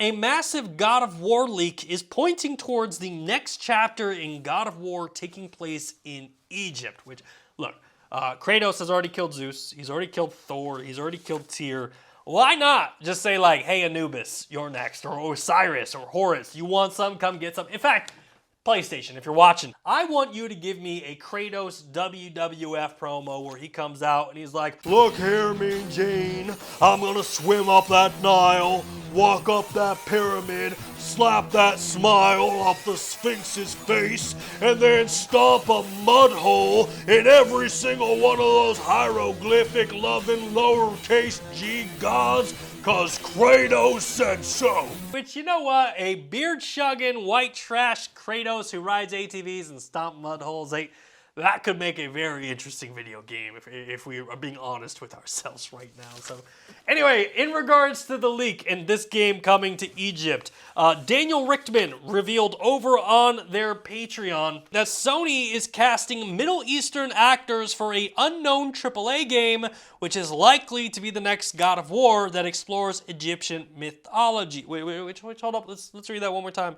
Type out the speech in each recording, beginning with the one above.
A massive God of War leak is pointing towards the next chapter in God of War taking place in Egypt, which, look, Kratos has already killed Zeus, he's already killed Thor, he's already killed Tyr. Why not just say like, hey Anubis, you're next, or Osiris, or Horus, you want some, come get some. In fact, PlayStation, if you're watching, I want you to give me a Kratos WWF promo where he comes out and he's like, look here, Mean Gene, I'm gonna swim up that Nile, walk up that pyramid, slap that smile off the Sphinx's face, and then stomp a mud hole in every single one of those hieroglyphic loving lowercase g gods, cause Kratos said so. Which, you know what? A beard-shugging, white trash Kratos who rides ATVs and stomp mud holes, that could make a very interesting video game if we are being honest with ourselves right now. So anyway, in regards to the leak and this game coming to Egypt, Daniel Richtman revealed over on their Patreon that Sony is casting Middle Eastern actors for an unknown AAA game, which is likely to be the next God of War that explores Egyptian mythology. Wait, hold up, let's read that one more time.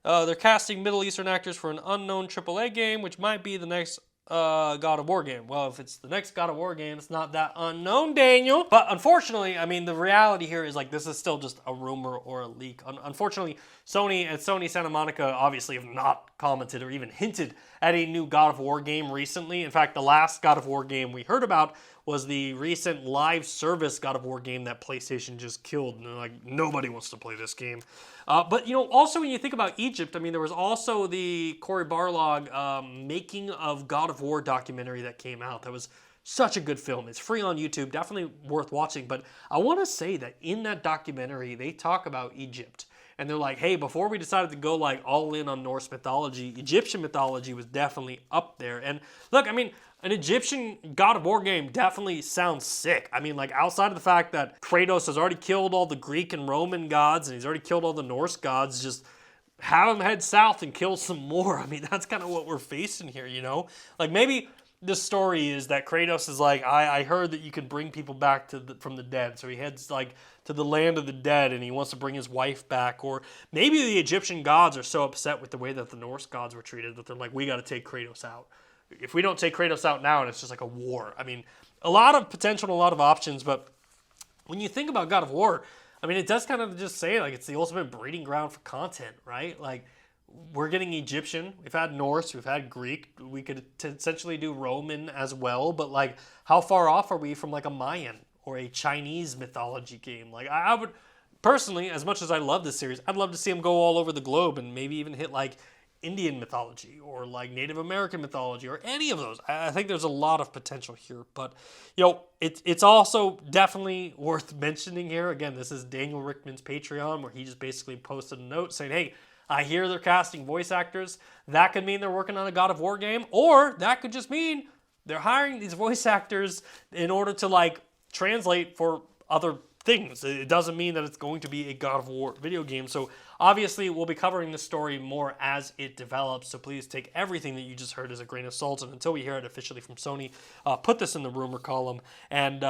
They're casting Middle Eastern actors for an unknown AAA game, which might be the next God of War game. Well, if it's the next God of War game, it's not that unknown, Daniel. But unfortunately, I mean, the reality here is like this is still just a rumor or a leak. Unfortunately, Sony and Sony Santa Monica obviously have not commented or even hinted at a new God of War game recently. In fact, the last God of War game we heard about was the recent live service God of War game that PlayStation just killed. And they're like, nobody wants to play this game. But, you know, also when you think about Egypt, I mean, there was also the Cory Barlog making of God of War documentary that came out. That was such a good film. It's free on YouTube, definitely worth watching. But I want to say that in that documentary, they talk about Egypt. And they're like, hey, before we decided to go like all in on Norse mythology, Egyptian mythology was definitely up there. And look, I mean, an Egyptian God of War game definitely sounds sick. I mean, like outside of the fact that Kratos has already killed all the Greek and Roman gods and he's already killed all the Norse gods, just have him head south and kill some more. I mean, that's kind of what we're facing here, you know? Like maybe the story is that Kratos is like, I heard that you could bring people back from the dead. So he heads like to the land of the dead and he wants to bring his wife back. Or maybe the Egyptian gods are so upset with the way that the Norse gods were treated that they're like, we got to take Kratos out. If we don't take Kratos out now, and it's just like a war. I mean, a lot of potential and a lot of options, but when you think about God of War, I mean, it does kind of just say, like, it's the ultimate breeding ground for content, right? Like, we're getting Egyptian, we've had Norse, we've had Greek, we could essentially do Roman as well, but, like, how far off are we from, like, a Mayan or a Chinese mythology game? Like, I would, personally, as much as I love this series, I'd love to see them go all over the globe and maybe even hit, like, Indian mythology or like Native American mythology or any of those. I think there's a lot of potential here, but you know, it's also definitely worth mentioning here. Again, this is Daniel Richtman's Patreon where he just basically posted a note saying, hey, I hear they're casting voice actors. That could mean they're working on a God of War game, or that could just mean they're hiring these voice actors in order to like translate for other things. It doesn't mean that it's going to be a God of War video game. So obviously we'll be covering this story more as it develops. So please take everything that you just heard as a grain of salt. And until we hear it officially from Sony, put this in the rumor column. And